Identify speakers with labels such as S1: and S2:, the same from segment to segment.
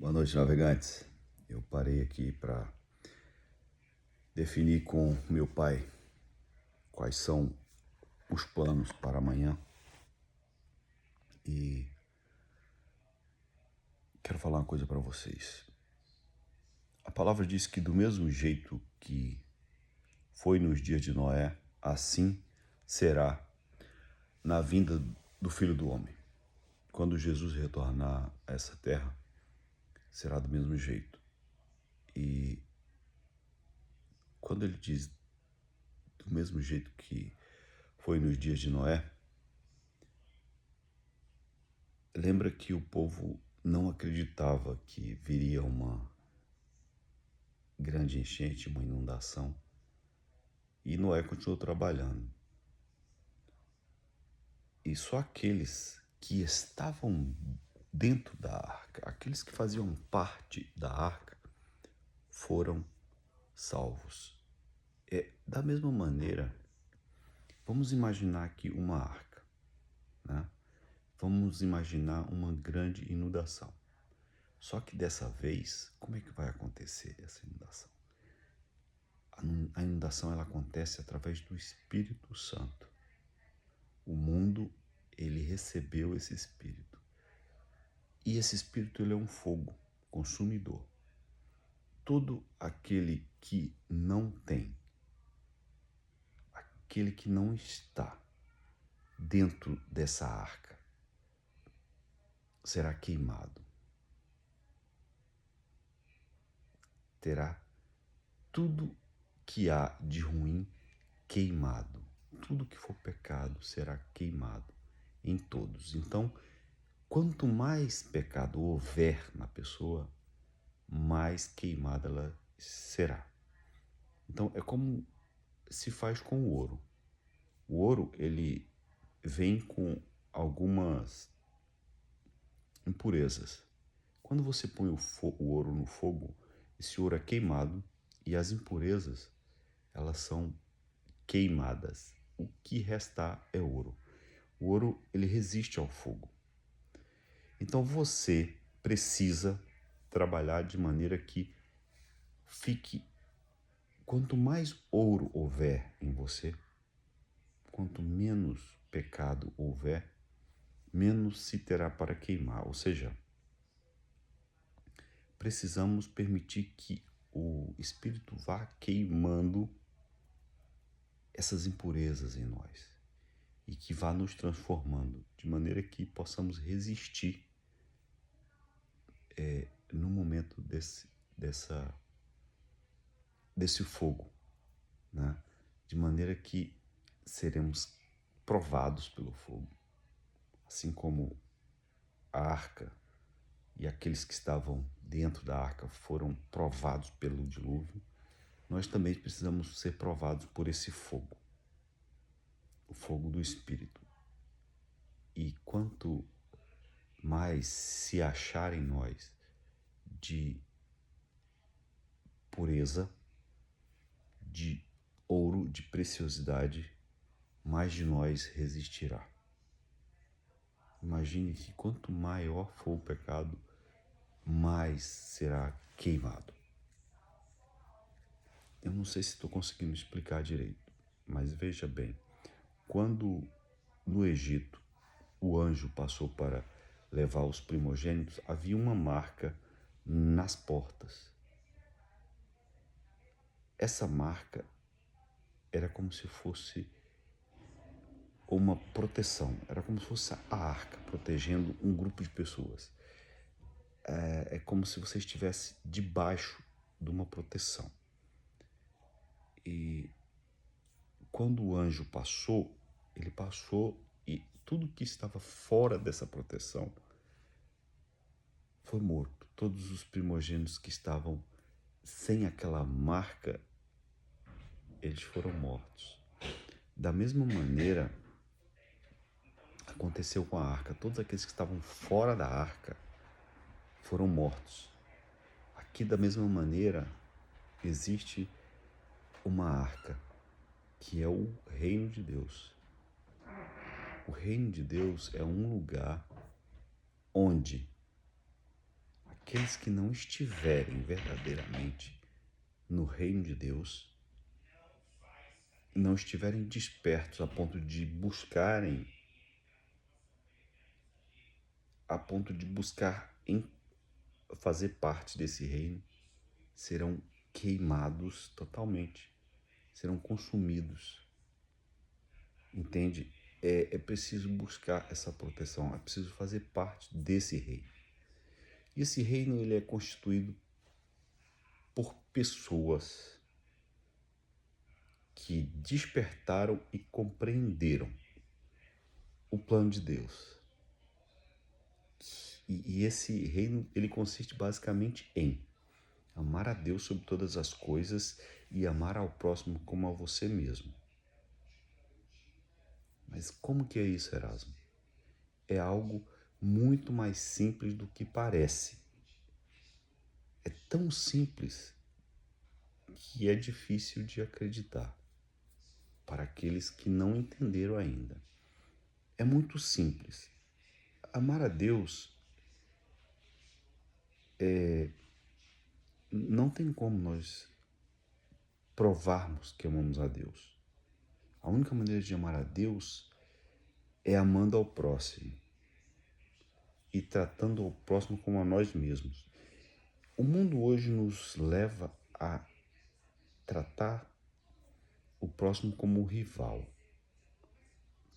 S1: Boa noite, navegantes. Eu parei aqui para definir com meu pai quais são os planos para amanhã e quero falar uma coisa para vocês. A palavra diz que do mesmo jeito que foi nos dias de Noé, assim será na vinda do Filho do Homem. Quando Jesus retornar a essa terra, será do mesmo jeito. E quando ele diz do mesmo jeito que foi nos dias de Noé, lembra que o povo não acreditava que viria uma grande enchente, uma inundação, e Noé continuou trabalhando. E só aqueles que estavam dentro da arca, aqueles que faziam parte da arca, foram salvos. Da mesma maneira, vamos imaginar aqui uma arca, né? Vamos imaginar uma grande inundação. Só que dessa vez, como é que vai acontecer essa inundação? A inundação ela acontece através do Espírito Santo. O mundo, ele recebeu esse Espírito. E esse Espírito ele é um fogo consumidor. Todo aquele que não tem, aquele que não está dentro dessa arca, será queimado. Terá tudo que há de ruim queimado. Tudo que for pecado será queimado em todos. Então, quanto mais pecado houver na pessoa, mais queimada ela será. Então, é como se faz com o ouro. O ouro, ele vem com algumas impurezas. Quando você põe o ouro no fogo, esse ouro é queimado e as impurezas, elas são queimadas. O que restar é ouro. O ouro, ele resiste ao fogo. Então você precisa trabalhar de maneira que fique, quanto mais ouro houver em você, quanto menos pecado houver, menos se terá para queimar. Ou seja, precisamos permitir que o Espírito vá queimando essas impurezas em nós e que vá nos transformando de maneira que possamos resistir no momento desse fogo, né? De maneira que seremos provados pelo fogo, assim como a arca e aqueles que estavam dentro da arca foram provados pelo dilúvio. Nós também precisamos ser provados por esse fogo, o fogo do Espírito. E quanto mais se achar em nós de pureza, de ouro, de preciosidade, mais de nós resistirá. Imagine que quanto maior for o pecado, mais será queimado. Eu não sei se estou conseguindo explicar direito, mas veja bem, quando no Egito o anjo passou para levar os primogênitos, havia uma marca nas portas. Essa marca era como se fosse uma proteção, era como se fosse a arca protegendo um grupo de pessoas. É como se você estivesse debaixo de uma proteção. E quando o anjo passou, ele passou e tudo que estava fora dessa proteção foi morto. Todos os primogênitos que estavam sem aquela marca, eles foram mortos. Da mesma maneira, aconteceu com a arca. Todos aqueles que estavam fora da arca foram mortos. Aqui, da mesma maneira, existe uma arca, que é o reino de Deus. O reino de Deus é um lugar onde aqueles que não estiverem verdadeiramente no reino de Deus, não estiverem despertos a ponto de buscarem, a ponto de buscar em fazer parte desse reino, serão queimados totalmente, serão consumidos. Entende? É preciso buscar essa proteção, é preciso fazer parte desse reino. E esse reino ele é constituído por pessoas que despertaram e compreenderam o plano de Deus. E esse reino ele consiste basicamente em amar a Deus sobre todas as coisas e amar ao próximo como a você mesmo. Mas como que é isso, Erasmo? É algo muito mais simples do que parece. É tão simples que é difícil de acreditar para aqueles que não entenderam ainda. É muito simples. Amar a Deus não tem como nós provarmos que amamos a Deus. A única maneira de amar a Deus é amando ao próximo e tratando o próximo como a nós mesmos. O mundo hoje nos leva a tratar o próximo como o rival,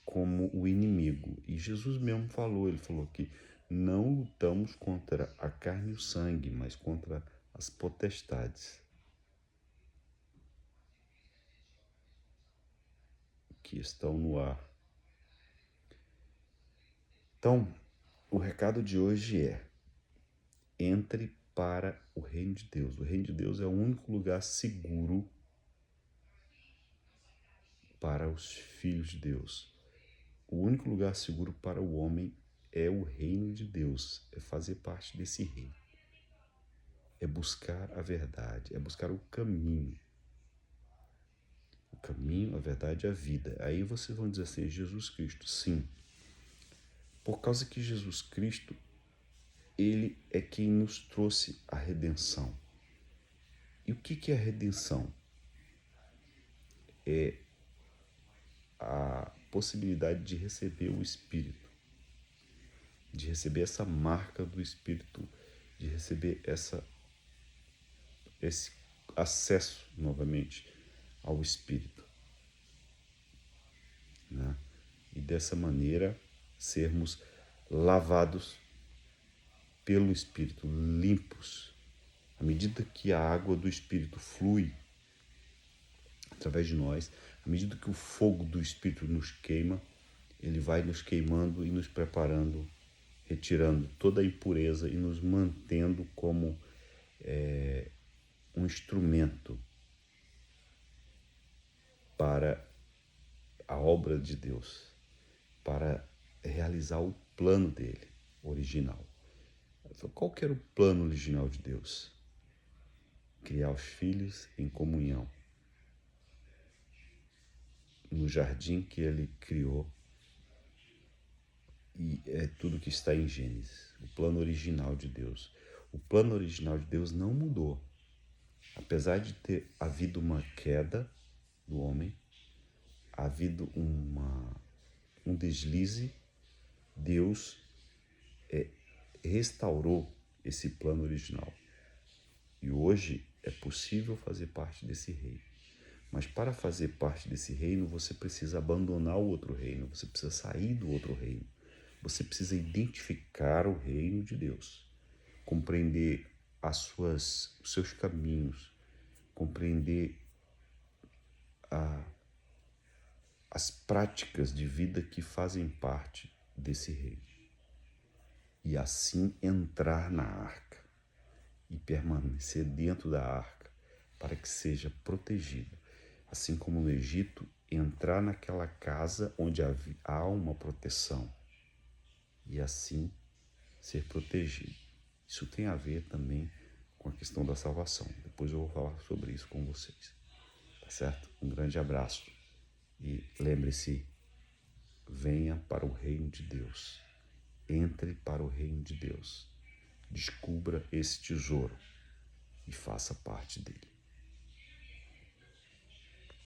S1: como o inimigo. E Jesus mesmo falou, ele falou que não lutamos contra a carne e o sangue, mas contra as potestades que estão no ar. Então, o recado de hoje é: entre para o reino de Deus. O reino de Deus é o único lugar seguro para os filhos de Deus. O único lugar seguro para o homem é o reino de Deus, é fazer parte desse reino. É buscar a verdade, é buscar o caminho. O caminho, a verdade e a vida. Aí vocês vão dizer assim: Jesus Cristo. Sim. Por causa que Jesus Cristo, ele é quem nos trouxe a redenção. E o que é a redenção? É a possibilidade de receber o Espírito, de receber essa marca do Espírito, de receber esse acesso novamente ao Espírito, né? E dessa maneira sermos lavados pelo Espírito, limpos. À medida que a água do Espírito flui através de nós, à medida que o fogo do Espírito nos queima, ele vai nos queimando e nos preparando, retirando toda a impureza e nos mantendo como um instrumento para a obra de Deus, para realizar o plano dele, original. Qual que era o plano original de Deus? Criar os filhos em comunhão. No jardim que ele criou, e é tudo que está em Gênesis, o plano original de Deus. O plano original de Deus não mudou. Apesar de ter havido uma queda do homem, havido um deslize, Deus restaurou esse plano original. E hoje é possível fazer parte desse reino. Mas para fazer parte desse reino, você precisa abandonar o outro reino, você precisa sair do outro reino. Você precisa identificar o reino de Deus, compreender os seus caminhos, compreender as práticas de vida que fazem parte desse reino. E assim entrar na arca e permanecer dentro da arca para que seja protegido. Assim como no Egito, entrar naquela casa onde há uma proteção e assim ser protegido. Isso tem a ver também com a questão da salvação. Depois eu vou falar sobre isso com vocês. Tá certo? Um grande abraço. E lembre-se, venha para o reino de Deus. Entre para o reino de Deus. descubra esse tesouro e faça parte dele.